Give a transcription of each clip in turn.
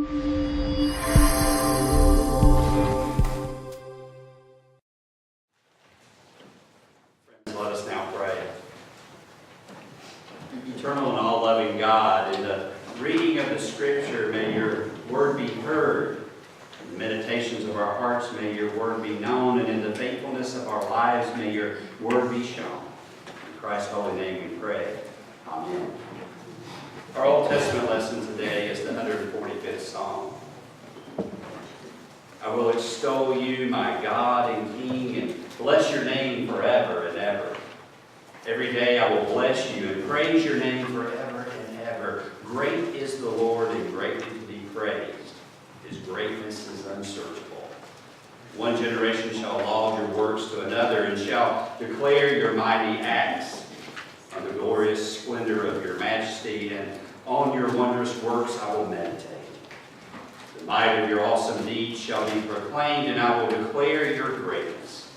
Let us now pray. Eternal and all-loving God, in the reading of the Scripture, may your word be heard. In the meditations of our hearts, may your word be known. And in the faithfulness of our lives, may your word be shown. In Christ's holy name we pray. Amen. Our Old Testament lesson today is the 145th Psalm. I will extol you, my God and King, and bless your name forever and ever. Every day I will bless you and praise your name forever and ever. Great is the Lord and greatly to be praised. His greatness is unsearchable. One generation shall laud your works to another and shall declare your mighty acts. On the glorious splendor of your majesty and on your wondrous works I will meditate. The might of your awesome deeds shall be proclaimed, and I will declare your greatness.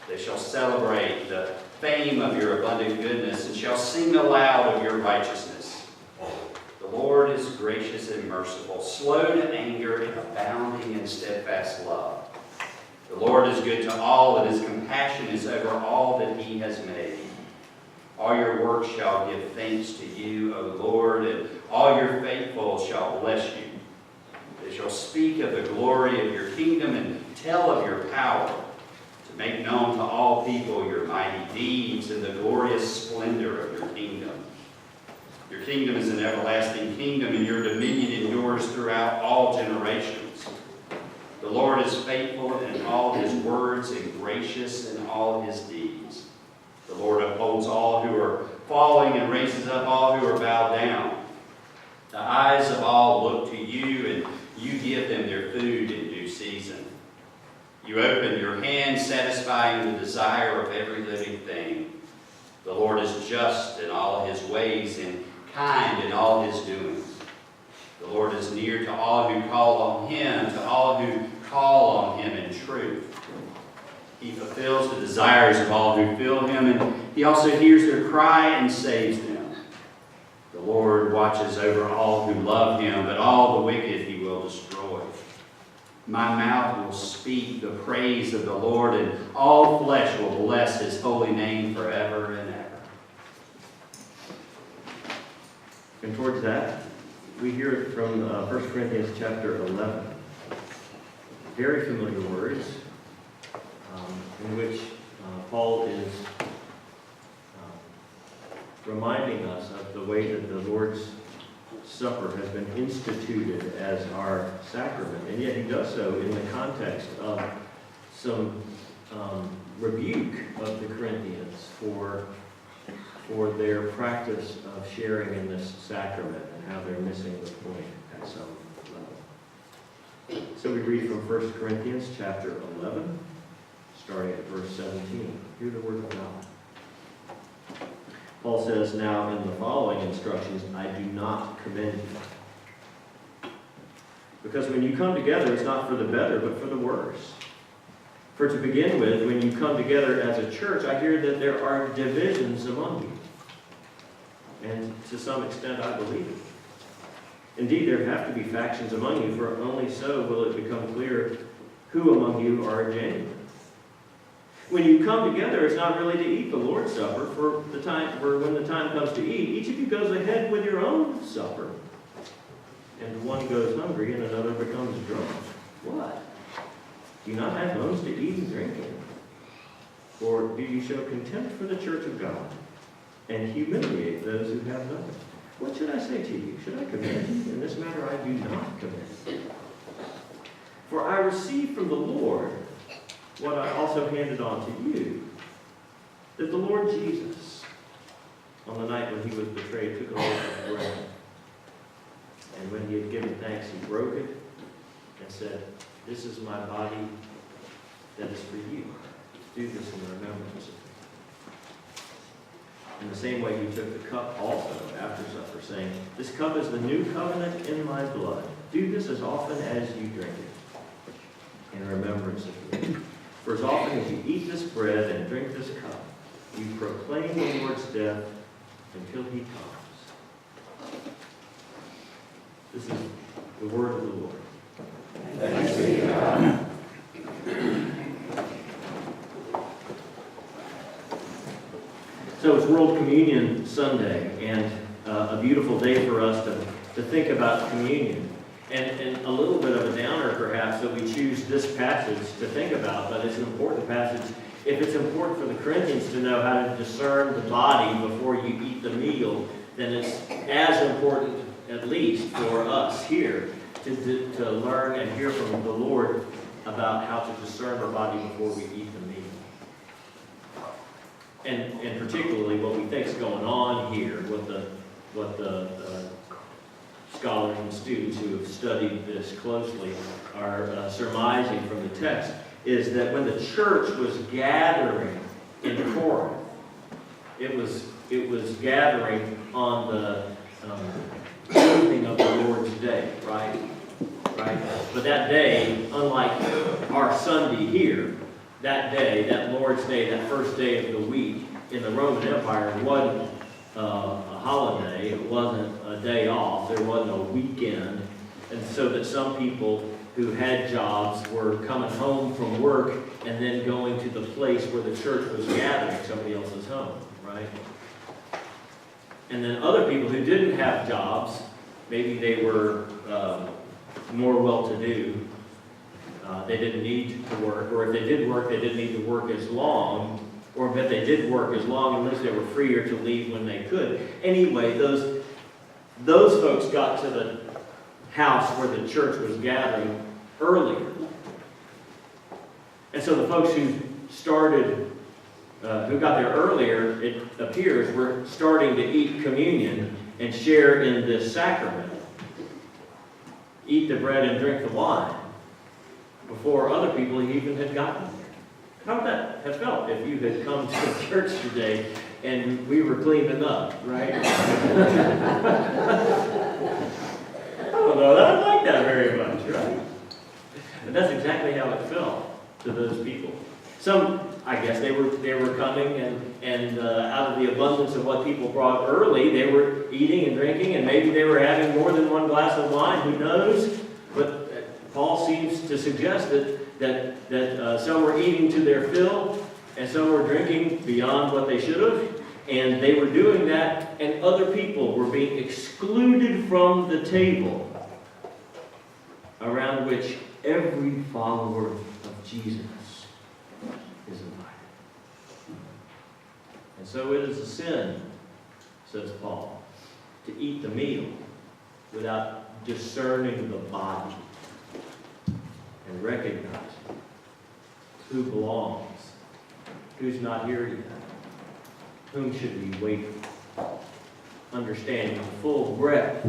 They shall celebrate the fame of your abundant goodness and shall sing aloud of your righteousness. The Lord is gracious and merciful, slow to anger and abounding in steadfast love. The Lord is good to all, and his compassion is over all that he has made. All your works shall give thanks to you, O Lord, and all your faithful shall bless you. They shall speak of the glory of your kingdom and tell of your power, to make known to all people your mighty deeds and the glorious splendor of your kingdom. Your kingdom is an everlasting kingdom, and your dominion endures throughout all generations. The Lord is faithful in all his words and gracious in all his deeds. The Lord upholds all who are falling and raises up all who are bowed down. The eyes of all look to you, and you give them their food in due season. You open your hand, satisfying the desire of every living thing. The Lord is just in all his ways and kind in all his doings. The Lord is near to all who call on him, to all who call on him in truth. He fulfills the desires of all who feel him, and he also hears their cry and saves them. The Lord watches over all who love him, but all the wicked he will destroy. My mouth will speak the praise of the Lord, and all flesh will bless his holy name forever and ever. And towards that, we hear it from 1 Corinthians chapter 11. Very familiar words in which Paul is reminding us of the way that the Lord's Supper has been instituted as our sacrament. And yet he does so in the context of some rebuke of the Corinthians for their practice of sharing in this sacrament and how they're missing the point at some level. So we read from 1 Corinthians chapter 11, starting at verse 17. Hear the word of God. Paul says, "Now in the following instructions I do not commend you. Because when you come together, it's not for the better, but for the worse. For to begin with, when you come together as a church, I hear that there are divisions among you. And to some extent, I believe it. Indeed, there have to be factions among you, for only so will it become clear who among you are genuine. When you come together, it's not really to eat the Lord's Supper, for when the time comes to eat, each of you goes ahead with your own supper. And one goes hungry and another becomes drunk. What? Do you not have homes to eat and drink in? Or do you show contempt for the church of God and humiliate those who have nothing? What should I say to you? Should I command you? In this matter I do not command you. For I received from the Lord what I also handed on to you, that the Lord Jesus, on the night when he was betrayed, took a hold of bread. And when he had given thanks, he broke it and said, 'This is my body that is for you. Do this in remembrance of me.' In the same way he took the cup also after supper, saying, 'This cup is the new covenant in my blood. Do this as often as you drink it in remembrance of me. For as often as you eat this bread and drink this cup, you proclaim the Lord's death until he comes.' This is the word of the Lord. Thanks be to God. So it's World Communion Sunday, and a beautiful day for us to think about communion. And a little bit of a downer, perhaps, that we choose this passage to think about, but it's an important passage. If it's important for the Corinthians to know how to discern the body before you eat the meal, then it's as important, at least for us here, to learn and hear from the Lord about how to discern the body before we eat the meal. And particularly what we think is going on here, what the scholars and students who have studied this closely are surmising from the text, is that when the church was gathering in Corinth, it was gathering on the evening of the Lord's Day, right? But that day, unlike our Sunday here, that day, that Lord's Day, that first day of the week in the Roman Empire wasn't a holiday. It wasn't a day off. There wasn't a weekend. And so that some people who had jobs were coming home from work and then going to the place where the church was gathering, somebody else's home, right? And then other people who didn't have jobs, maybe they were more well-to-do. They didn't need to work, or if they did work, they didn't need to work as long, or if they did work as long, at least they were freer to leave when they could. Anyway, those folks got to the house where the church was gathering earlier. And so the folks who started, who got there earlier, it appears, were starting to eat communion and share in this sacrament. Eat the bread and drink the wine before other people even had gotten there. How would that have felt if you had come to church today and we were cleaning up, right? I don't know that I like that very much, right? And that's exactly how it felt to those people. Some, I guess, they were coming and out of the abundance of what people brought early, they were eating and drinking, and maybe they were having more than one glass of wine, who knows? But Paul seems to suggest that some were eating to their fill, and some were drinking beyond what they should have, and they were doing that, and other people were being excluded from the table around which every follower of Jesus is invited. And so it is a sin, says Paul, to eat the meal without discerning the body and recognizing who belongs, who's not here yet, whom should we wait for, understanding the full breadth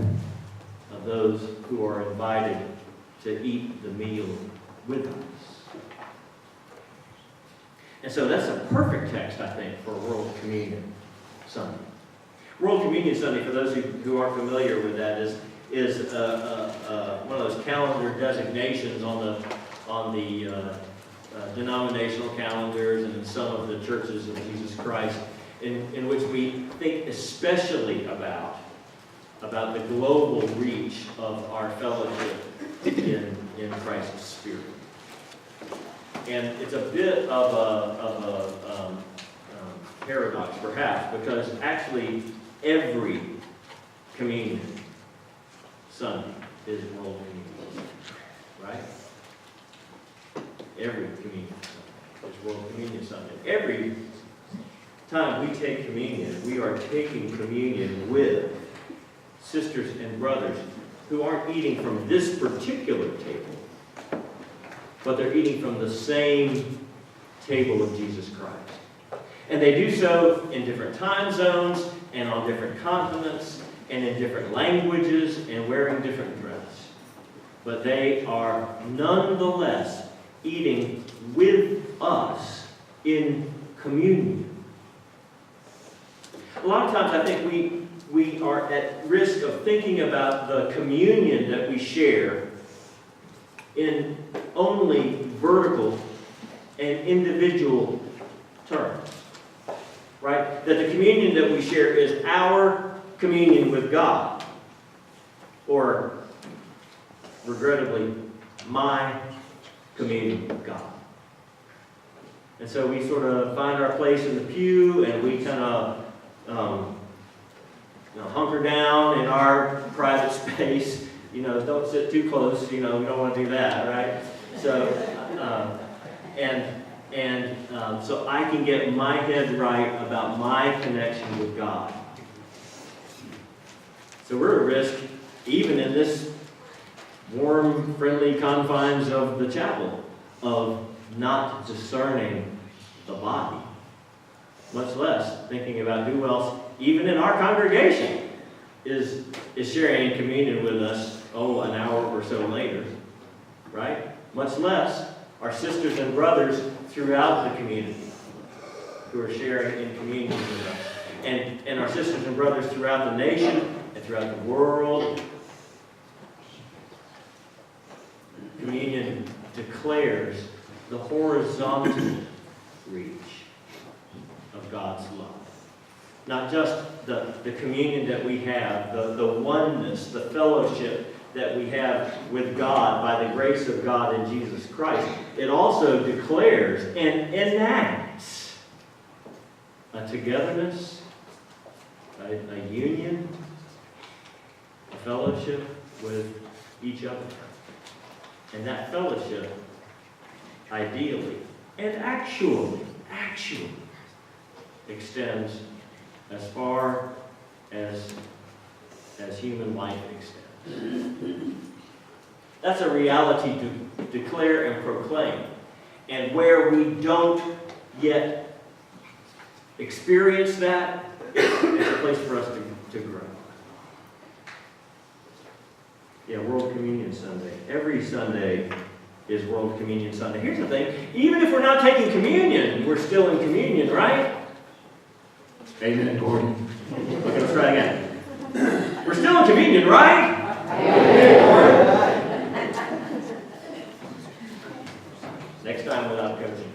of those who are invited to eat the meal with us. And so that's a perfect text, I think, for World Communion Sunday. World Communion Sunday, for those who aren't familiar with that, is one of those calendar designations on the denominational calendars and in some of the churches of Jesus Christ, in which we think especially about the global reach of our fellowship in Christ's Spirit. And it's a bit of a paradox, perhaps, because actually every communion Sunday is World Communion Sunday, right? Every communion Sunday is World Communion Sunday. Every time we take communion, we are taking communion with sisters and brothers who aren't eating from this particular table, but they're eating from the same table of Jesus Christ. And they do so in different time zones and on different continents and in different languages and wearing different dress. But they are nonetheless eating with us in communion. A lot of times I think we are at risk of thinking about the communion that we share in only vertical and individual terms, right? That the communion that we share is our communion with God, or regrettably, my communion with God. And so we sort of find our place in the pew, and we kind of hunker down in our private space. Don't sit too close. We don't want to do that, right? So, so I can get my head right about my connection with God. So we're at risk, even in this warm, friendly confines of the chapel, of not discerning the body, much less thinking about who else, even in our congregation, is sharing in communion with us, an hour or so later, right? Much less our sisters and brothers throughout the community who are sharing in communion with us. And our sisters and brothers throughout the nation and throughout the world. Communion declares the horizontal reach of God's love. Not just the communion that we have, the oneness, the fellowship that we have with God by the grace of God in Jesus Christ. It also declares and enacts a togetherness, a union, a fellowship with each other. And that fellowship, ideally and actually extends as far as human life extends. That's a reality to declare and proclaim. And where we don't yet experience that, it's a place for us to grow. Yeah, World Communion Sunday. Every Sunday is World Communion Sunday. Here's the thing. Even if we're not taking communion, we're still in communion, right? Amen, Gordon. Okay, let's try again. We're still in communion, right? Amen, Gordon. Next time without coaching.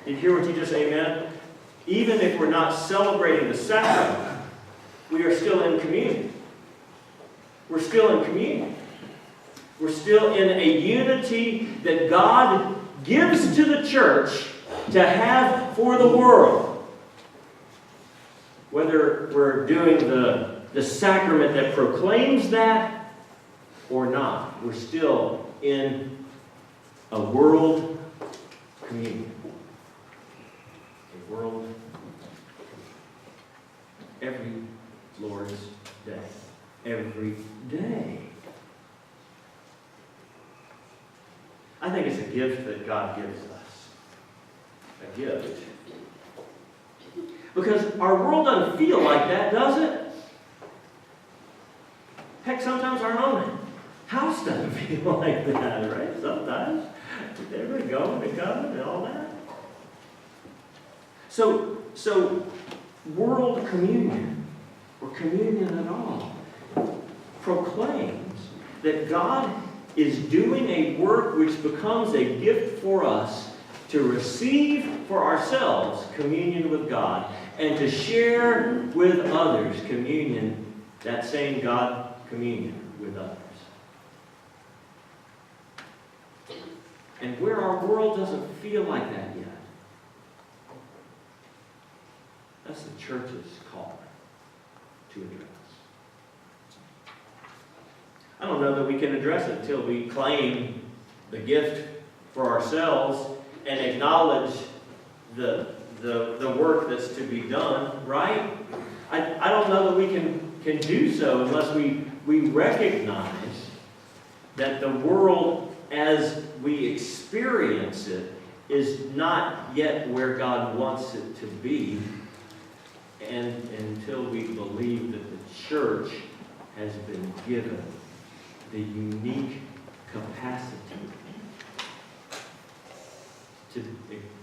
Did you hear what you just said, amen? Even if we're not celebrating the sacrament, we are still in communion. We're still in communion. We're still in a unity that God gives to the church to have for the world. Whether we're doing the sacrament that proclaims that or not, we're still in a world communion. A world every Lord's Day. Every day. I think it's a gift that God gives us. A gift. Because our world doesn't feel like that, does it? Heck, sometimes our own house doesn't feel like that, right? Sometimes. Everybody going and coming and all that. So world communion, or communion at all, proclaims that God is doing a work which becomes a gift for us to receive for ourselves communion with God and to share with others communion, that same God communion with others. And where our world doesn't feel like that yet, that's the church's call to address. I don't know that we can address it until we claim the gift for ourselves and acknowledge the work that's to be done, right? I don't know that we can do so unless we recognize that the world as we experience it is not yet where God wants it to be, and until we believe that the church has been given the unique capacity to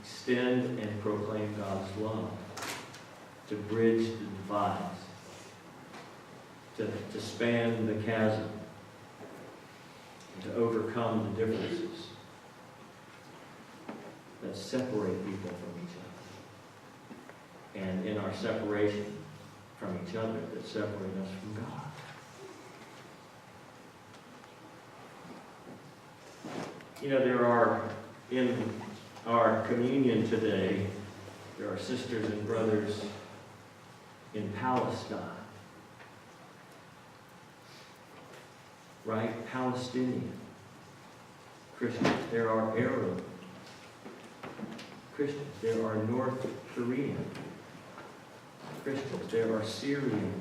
extend and proclaim God's love, to bridge the divides, to span the chasm, and to overcome the differences that separate people from each other, and in our separation from each other that separate us from God. There are, in our communion today, there are sisters and brothers in Palestine. Right? Palestinian Christians. There are Arab Christians. There are North Korean Christians. There are Syrian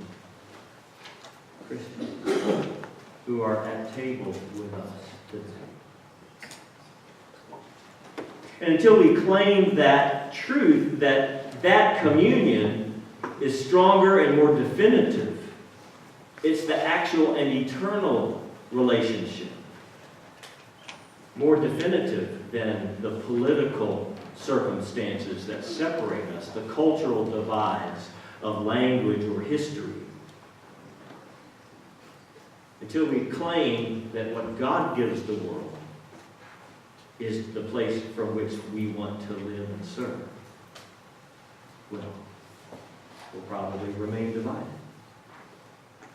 Christians who are at table with us today. And until we claim that truth, that communion is stronger and more definitive, it's the actual and eternal relationship, more definitive than the political circumstances that separate us, the cultural divides of language or history. Until we claim that what God gives the world is the place from which we want to live and serve, we'll probably remain divided.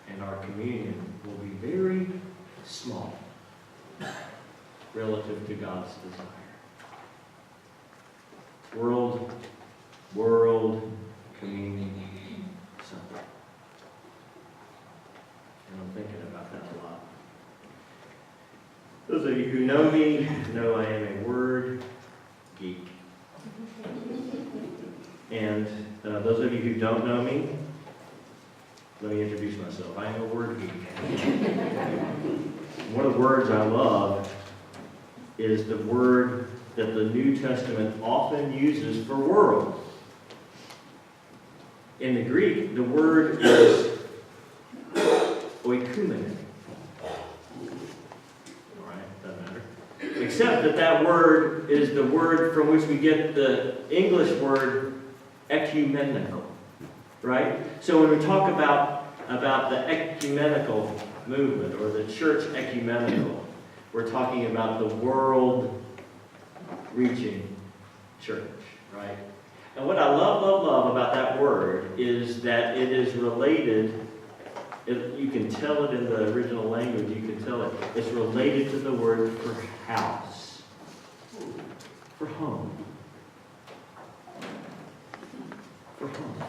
And our communion will be very small relative to God's desire. World Communion Sunday. And I'm thinking about that a lot. Those of you who know me know I am a word geek. And those of you who don't know me, let me introduce myself. I am a word geek. One of the words I love is the word that the New Testament often uses for world. In the Greek, the word is oikoumene. Except that word is the word from which we get the English word ecumenical, right? So when we talk about the ecumenical movement or the church ecumenical, we're talking about the world-reaching church, right? And what I love about that word is that it is related. You can tell it in the original language. You can tell it. It's related to the word for house, for home, for home.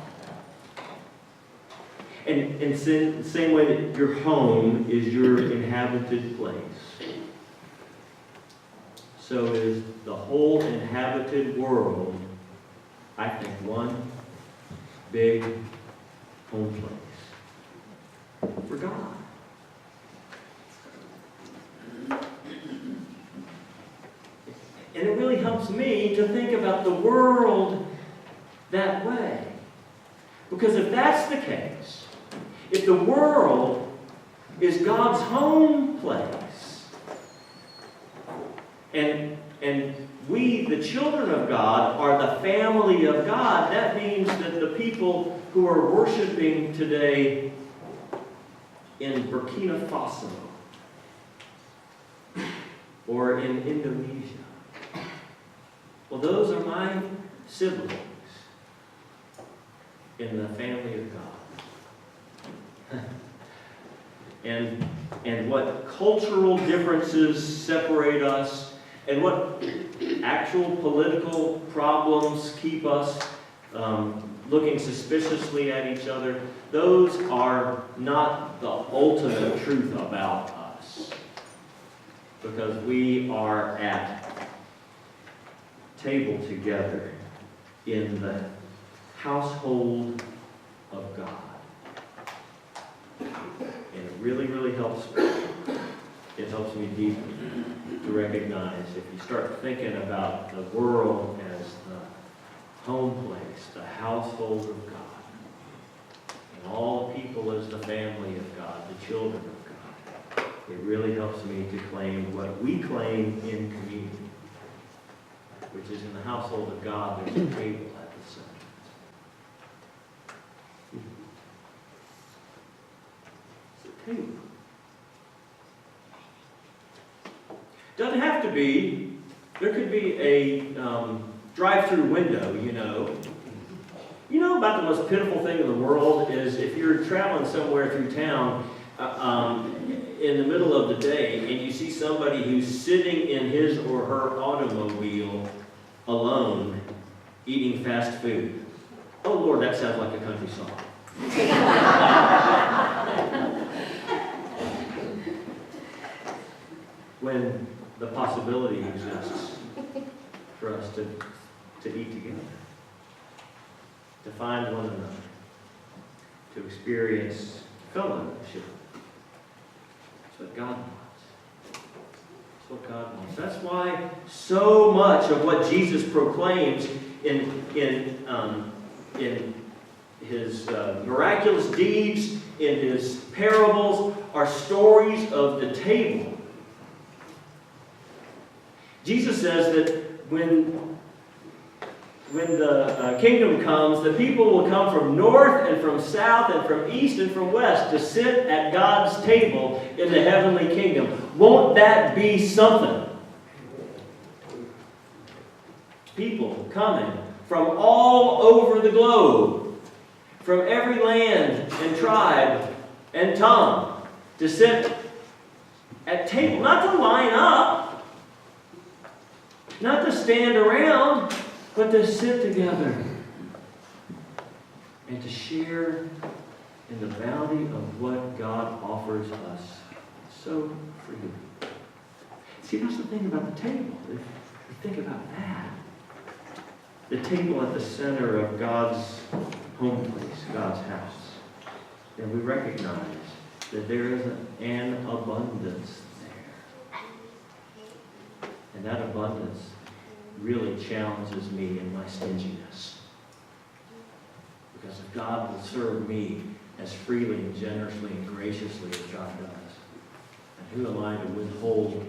And in the same way that your home is your inhabited place, so is the whole inhabited world, I think, one big home place for God. And it really helps me to think about the world that way. Because if that's the case, if the world is God's home place, and we, the children of God, are the family of God, that means that the people who are worshiping today in Burkina Faso or in Indonesia, well, those are my siblings in the family of God. And what cultural differences separate us, and what actual political problems keep us looking suspiciously at each other, those are not the ultimate truth about us. Because we are at table together in the household of God. And it really, really helps me. It helps me deeply to recognize, if you start thinking about the world as the home place, the household of God, and all the people as the family of God, the children of God, it really helps me to claim what we claim in communion, which is in the household of God, there's a table at the center. It's a table. Doesn't have to be. There could be a drive-through window, you know. You know about the most pitiful thing in the world is if you're traveling somewhere through town in the middle of the day and you see somebody who's sitting in his or her automobile alone eating fast food. Oh Lord, that sounds like a country song. When the possibility exists for us to eat together, to find one another, to experience fellowship. That's what God wants. That's what God wants. That's why so much of what Jesus proclaims in his miraculous deeds, in his parables, are stories of the table. Jesus says that when the kingdom comes, the people will come from north and from south and from east and from west to sit at God's table in the heavenly kingdom. Won't that be something? People coming from all over the globe, from every land and tribe and tongue, to sit at table, not to line up, not to stand around, but to sit together and to share in the bounty of what God offers us so freely. See, that's the thing about the table. If you think about that, the table at the center of God's home place, God's house, then we recognize that there is an abundance there. And that abundance really challenges me in my stinginess. Because if God will serve me as freely and generously and graciously as God does, and who am I to withhold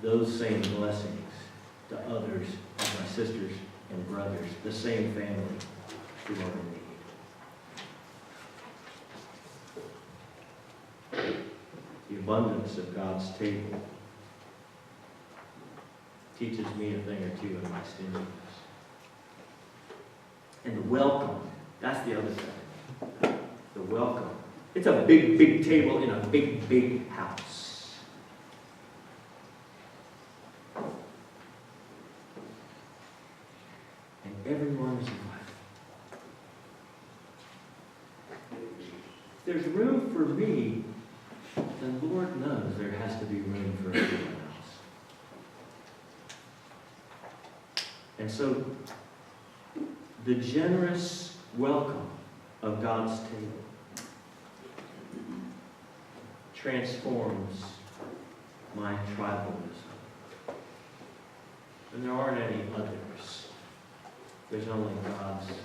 those same blessings to others, as my sisters and brothers, the same family who are in need? The abundance of God's table teaches me a thing or two in my stinginess. And the welcome, that's the other thing. The welcome. It's a big, big table in a big, big house. And everyone's invited. If there's room for me, then Lord knows there has to be room for everyone else. And so, the generous welcome of God's table transforms my tribalism. And there aren't any others. There's only God's family.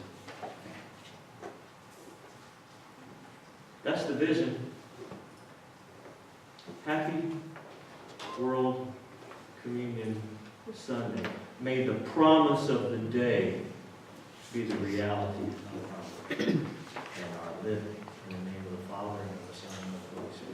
That's the vision. Happy World Communion Sunday. May the promise of the day be the reality of our and our living. In the name of the Father, and of the Son, and of the Holy Spirit.